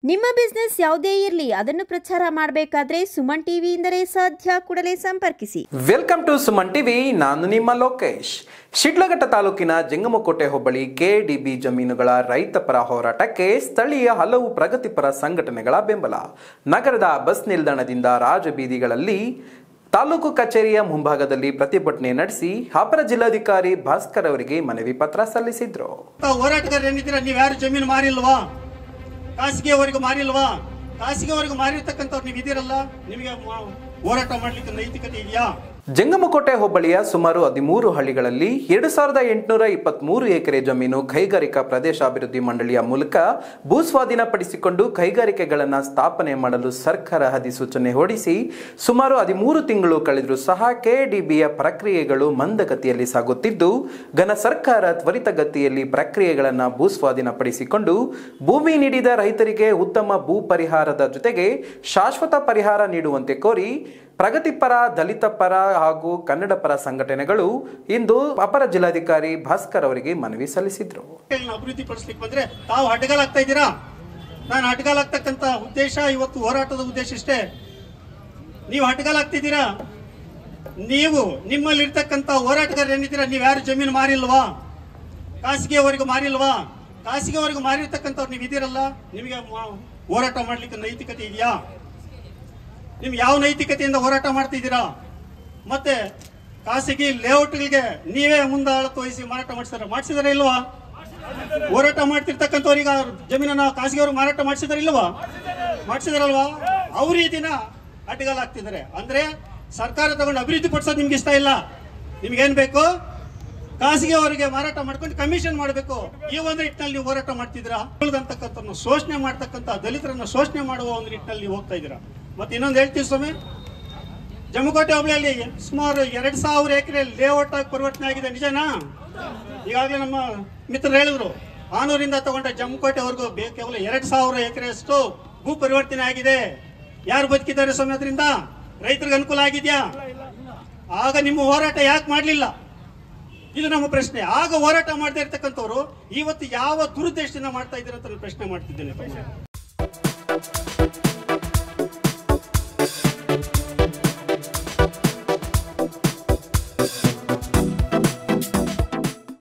ನಿಮ್ಮ ಬಿಸ್ನೆಸ್ ಯಾವುದೇ ಇರಲಿ ಅದನ್ನು ಪ್ರಚಾರ ಮಾಡಬೇಕಾದ್ರೆ ಸುಮನ್ ಟಿವಿಯಿಂದಲೇ ಸಾಧ್ಯ. ಕೂಡಲೇ ಸಂಪರ್ಕಿಸಿ. Welcome to Suman TV. ನಾನು ನಿಮ್ಮ ಲೋಕೇಶ್. ಶಿಡ್ಲಘಟ್ಟ ತಾಲೂಕಿನ ಜಂಗಮಕೋಟೆ ಹೋಬಳಿ ಕೆಡಿಬಿ ಜಮೀನುಗಳ ರೈತ ಪರ ಹೋರಾಟಕ್ಕೆ ಸ್ಥಳೀಯ ಹಲವು ಪ್ರಗತಿಪರ ಸಂಘಟನೆಗಳ ಬೆಂಬಲ. ನಗರದ ಬಸ್ ನಿಲ್ದಾಣದಿಂದ ರಾಜಬೀದಿಗಳಲ್ಲಿ ತಾಲೂಕು ಕಚೇರಿಯ ಮುಂಭಾಗದಲ್ಲಿ ಪ್ರತಿಭಟನೆ ನಡೆಸಿ ಅಪರ ಜಿಲ್ಲಾಧಿಕಾರಿ ಭಾಸ್ಕರ್ ಅವರಿಗೆ ಮನವಿ ಪತ್ರ ಸಲ್ಲಿಸಿದ್ರು. ಹೋರಾಟಗಾರರು ಏನಿದ್ದೀರಾ, ನೀವು ಯಾರು ಜಮೀನು ಮಾರಿಲ್ವಾ? ಖಾಸಗಿಯವರೆಗೂ ಮಾರಿಲ್ವಾ? ಖಾಸಗಿಯವರೆಗೂ ಮಾರಿರ್ತಕ್ಕಂಥವ್ರು ನೀವು ಇದೀರಲ್ಲ, ನಿಮಗೆ ಹೋರಾಟ ಮಾಡ್ಲಿಕ್ಕೆ ನೈತಿಕತೆ ಇದೆಯಾ? ಜಂಗಮಕೋಟೆ ಹೋಬಳಿಯ ಸುಮಾರು 13 ಹಳ್ಳಿಗಳಲ್ಲಿ 2823 ಎಕರೆ ಜಮೀನು ಕೈಗಾರಿಕಾ ಪ್ರದೇಶಾಭಿವೃದ್ಧಿ ಮಂಡಳಿಯ ಮೂಲಕ ಭೂಸ್ವಾಧೀನಪಡಿಸಿಕೊಂಡು ಕೈಗಾರಿಕೆಗಳನ್ನು ಸ್ಥಾಪನೆ ಮಾಡಲು ಸರ್ಕಾರ ಅಧಿಸೂಚನೆ ಹೊರಡಿಸಿ ಸುಮಾರು 13 ತಿಂಗಳು ಕಳೆದರೂ ಸಹ ಕೆಡಿಬಿಯ ಪ್ರಕ್ರಿಯೆಗಳು ಮಂದಗತಿಯಲ್ಲಿ ಸಾಗುತ್ತಿದ್ದು, ಘನ ಸರ್ಕಾರ ತ್ವರಿತಗತಿಯಲ್ಲಿ ಪ್ರಕ್ರಿಯೆಗಳನ್ನು ಭೂಸ್ವಾಧೀನಪಡಿಸಿಕೊಂಡು ಭೂಮಿ ನೀಡಿದ ರೈತರಿಗೆ ಉತ್ತಮ ಭೂ ಪರಿಹಾರದ ಜೊತೆಗೆ ಶಾಶ್ವತ ಪರಿಹಾರ ನೀಡುವಂತೆ ಕೋರಿ ಪ್ರಗತಿಪರ, ದಲಿತ ಪರ ಹಾಗೂ ಕನ್ನಡ ಪರ ಸಂಘಟನೆಗಳು ಇಂದು ಅಪರ ಜಿಲ್ಲಾಧಿಕಾರಿ ಭಾಸ್ಕರ್ ಅವರಿಗೆ ಮನವಿ ಸಲ್ಲಿಸಿದ್ರು. ಅಭಿವೃದ್ಧಿ ಪಡಿಸಲಿಕ್ಕೆ ಬಂದ್ರೆ ತಾವು ಅಡ್ಡಗಾಲಾಗ್ತಾ ಇದ್ದೀರಾ. ನಾನು ಅಡ್ಡಗಾಲಾಗ್ತಕ್ಕಂಥ ಉದ್ದೇಶ, ಇವತ್ತು ಹೋರಾಟದ ಉದ್ದೇಶ ಇಷ್ಟೇ. ನೀವು ಅಡ್ಡಗಾಲಾಗ್ತಿದ್ದೀರಾ. ನೀವು ನಿಮ್ಮಲ್ಲಿರ್ತಕ್ಕಂಥ ಹೋರಾಟಗಾರರು ಏನಿದ್ದೀರಾ, ನೀವು ಯಾರು ಜಮೀನು ಮಾರಿಲ್ವಾ? ಖಾಸಗಿಯವರೆಗೂ ಮಾರಿಲ್ವಾ? ಖಾಸಗಿಯವರೆಗೂ ಮಾರಿರ್ತಕ್ಕಂಥವ್ರು ನೀವು ಇದೀರಲ್ಲ, ನಿಮಗೆ ಹೋರಾಟ ಮಾಡ್ಲಿಕ್ಕೆ ನೈತಿಕತೆ ಇದೆಯಾ? ನಿಮ್ಗೆ ಯಾವ ನೈತಿಕತೆಯಿಂದ ಹೋರಾಟ ಮಾಡ್ತಿದ್ದೀರಾ? ಮತ್ತೆ ಖಾಸಗಿ ಲೇಔಟ್ಗಳಿಗೆ ನೀವೇ ಮುಂದಾಳತ್ವ ವಹಿಸಿ ಮಾರಾಟ ಮಾಡಿಸಿದಾರ ಇಲ್ವಾ? ಹೋರಾಟ ಮಾಡ್ತಿರ್ತಕ್ಕಂಥವ್ರಿಗೆ ಜಮೀನನ್ನ ಖಾಸಗಿಯವರು ಮಾರಾಟ ಮಾಡಿಸಿದಾರ ಇಲ್ವಾ? ಮಾಡಿಸಿದಾರಲ್ವಾ? ಅವ್ರ ಈ ದಿನ ಅಡ್ಡಗಾಲಾಗ್ತಿದ್ದಾರೆ. ಅಂದ್ರೆ ಸರ್ಕಾರ ತಗೊಂಡು ಅಭಿವೃದ್ಧಿ ಪಡಿಸೋದು ನಿಮ್ಗೆ ಇಷ್ಟ ಇಲ್ಲ. ನಿಮ್ಗೇನ್ ಬೇಕು? ಖಾಸಗಿಯವರಿಗೆ ಮಾರಾಟ ಮಾಡ್ಕೊಂಡು ಕಮಿಷನ್ ಮಾಡಬೇಕು. ಈ ಒಂದು ನಿಟ್ಟಿನಲ್ಲಿ ನೀವು ಹೋರಾಟ ಮಾಡ್ತಿದ್ದೀರಾ. ಅಂತಕ್ಕಂಥ ಶೋಷಣೆ ಮಾಡ್ತಕ್ಕಂಥ ದಲಿತರನ್ನ ಶೋಷಣೆ ಮಾಡುವ ಒಂದು ನಿಟ್ಟಿನಲ್ಲಿ ನೀವು ಹೋಗ್ತಾ ಇದ್ದೀರಾ. ಮತ್ತೆ ಇನ್ನೊಂದು ಹೇಳ್ತೀವಿ ಸ್ವಾಮಿ, ಜಮ್ಮಕೋಟೆ ಹೋಬಳಿಯಲ್ಲಿ ಸುಮಾರು 2000 ಎಕರೆ ಲೇಔಟ್ ಆಗಿ ಪರಿವರ್ತನೆ ಆಗಿದೆ, ನಿಜನಾ? ಈಗಾಗಲೇ ನಮ್ಮ ಮಿತ್ರರು ಹೇಳಿದ್ರು, ಆನೂರಿಂದ ತಗೊಂಡ ಜಮ್ಮಕೋಟೆವರೆಗೂ ಕೇವಲ 2000 ಎಕರೆ ಅಷ್ಟು ಭೂ ಪರಿವರ್ತನೆ ಆಗಿದೆ. ಯಾರು ಬದುಕಿದ್ದಾರೆ ಸ್ವಾಮಿ? ಅದರಿಂದ ರೈತರಿಗೆ ಅನುಕೂಲ ಆಗಿದೆಯಾ? ಆಗ ನಿಮ್ಮ ಹೋರಾಟ ಯಾಕೆ ಮಾಡಲಿಲ್ಲ? ಇದು ನಮ್ಮ ಪ್ರಶ್ನೆ. ಆಗ ಹೋರಾಟ ಮಾಡದೇ ಇರ್ತಕ್ಕಂಥವ್ರು ಇವತ್ತು ಯಾವ ದುರುದ್ದೇಶದಿಂದ ಮಾಡ್ತಾ ಇದ್ದೀರ ಅಂತ ಪ್ರಶ್ನೆ ಮಾಡ್ತಿದ್ದೇನೆ.